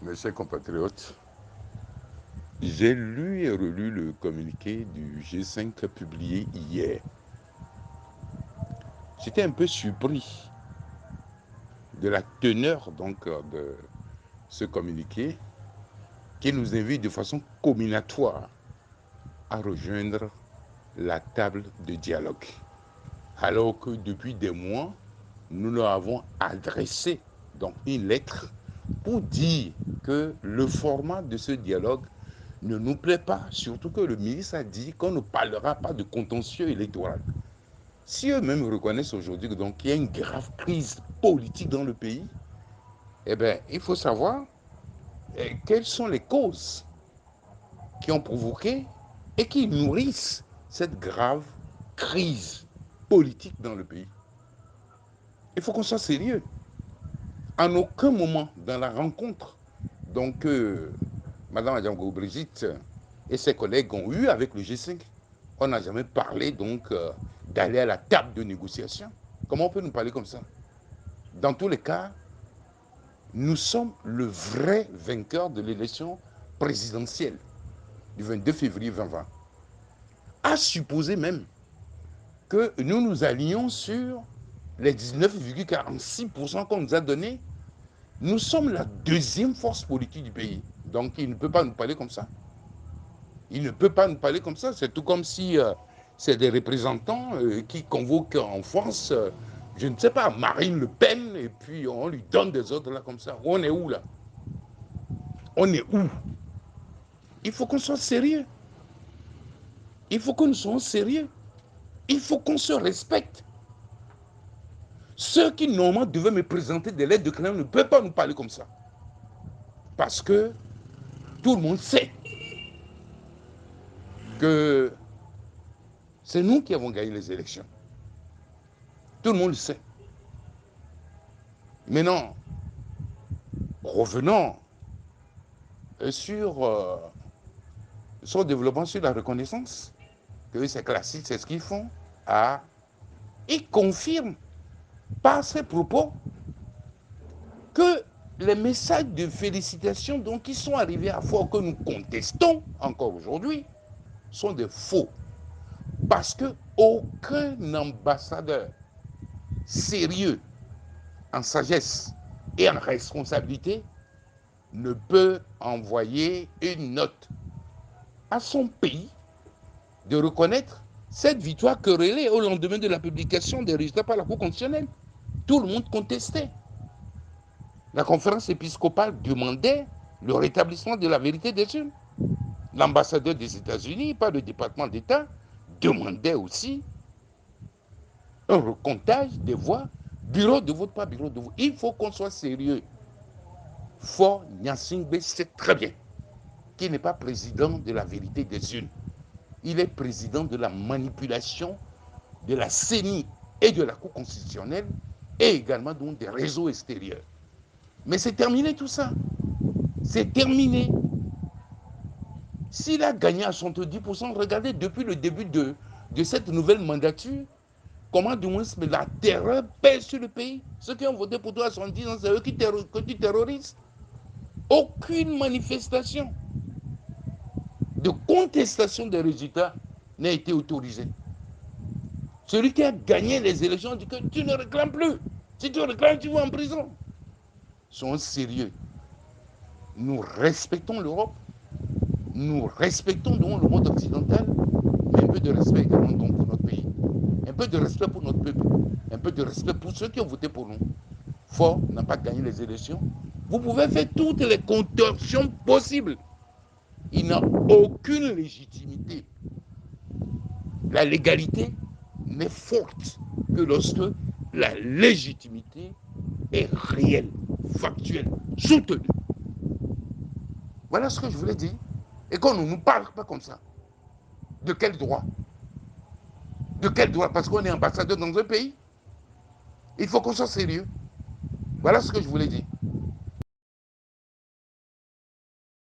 Mes chers compatriotes, j'ai lu et relu le communiqué du G5 publié hier. J'étais un peu surpris de la teneur de ce communiqué qui nous invite de façon combinatoire à rejoindre la table de dialogue. Alors que depuis des mois, nous leur avons adressé une lettre pour dire que le format de ce dialogue ne nous plaît pas, surtout que le ministre a dit qu'on ne parlera pas de contentieux électoral. Si eux-mêmes reconnaissent aujourd'hui qu'il y a une grave crise politique dans le pays, eh bien, il faut savoir quelles sont les causes qui ont provoqué et qui nourrissent cette grave crise politique dans le pays. Il faut qu'on soit sérieux. En aucun moment dans la rencontre Mme Adjango Brigitte et ses collègues ont eu avec le G5, on n'a jamais parlé d'aller à la table de négociation. Comment on peut nous parler comme ça? Dans tous les cas, nous sommes le vrai vainqueur de l'élection présidentielle du 22 février 2020. À supposer même que nous nous allions sur les 19,46% qu'on nous a donnés, nous sommes la deuxième force politique du pays. Donc, il ne peut pas nous parler comme ça. Il ne peut pas nous parler comme ça. C'est tout comme si c'est des représentants qui convoquent en France, je ne sais pas, Marine Le Pen, et puis on lui donne des ordres là comme ça. On est où là? On est où? Il faut qu'on soit sérieux. Il faut que nous soyons sérieux. Il faut qu'on se respecte. Ceux qui normalement devaient me présenter des lettres de créance ne peuvent pas nous parler comme ça. Parce que tout le monde sait que c'est nous qui avons gagné les élections. Tout le monde le sait. Maintenant, revenons sur son développement sur la reconnaissance, que c'est classique, c'est ce qu'ils font. Ils confirment par ses propos que les messages de félicitations qui sont arrivés à fois que nous contestons encore aujourd'hui sont des faux. Parce qu'aucun ambassadeur sérieux, en sagesse et en responsabilité, ne peut envoyer une note à son pays de reconnaître cette victoire querellée au lendemain de la publication des résultats par la Cour constitutionnelle. Tout le monde contestait. La conférence épiscopale demandait le rétablissement de la vérité des urnes. L'ambassadeur des États-Unis, par le département d'État, demandait aussi un recomptage des voix, bureau de vote par bureau de vote. Il faut qu'on soit sérieux. Faure Gnassingbé sait très bien qu'il n'est pas président de la vérité des urnes. Il est président de la manipulation de la CENI et de la Cour constitutionnelle et également des réseaux extérieurs. Mais c'est terminé tout ça. C'est terminé. S'il a gagné à 70%, regardez depuis le début de cette nouvelle mandature, comment du moins la terreur pèse sur le pays. Ceux qui ont voté pour toi à 70 ans, c'est eux que tu terrorises. Aucune manifestation de contestation des résultats n'a été autorisée. Celui qui a gagné les élections dit que tu ne réclames plus. Si tu réclames, tu vas en prison. Soyons sérieux. Nous respectons l'Europe. Nous respectons donc le monde occidental, mais un peu de respect également donc pour notre pays. Un peu de respect pour notre peuple. Un peu de respect pour ceux qui ont voté pour nous. Faure n'a pas gagné les élections. Vous pouvez faire toutes les contorsions possibles. Il n'a aucune légitimité. La légalité n'est forte que lorsque la légitimité est réelle, factuelle, soutenue. Voilà ce que je voulais dire. Et qu'on ne nous parle pas comme ça. De quel droit? De quel droit? Parce qu'on est ambassadeur dans un pays. Il faut qu'on soit sérieux. Voilà ce que je voulais dire.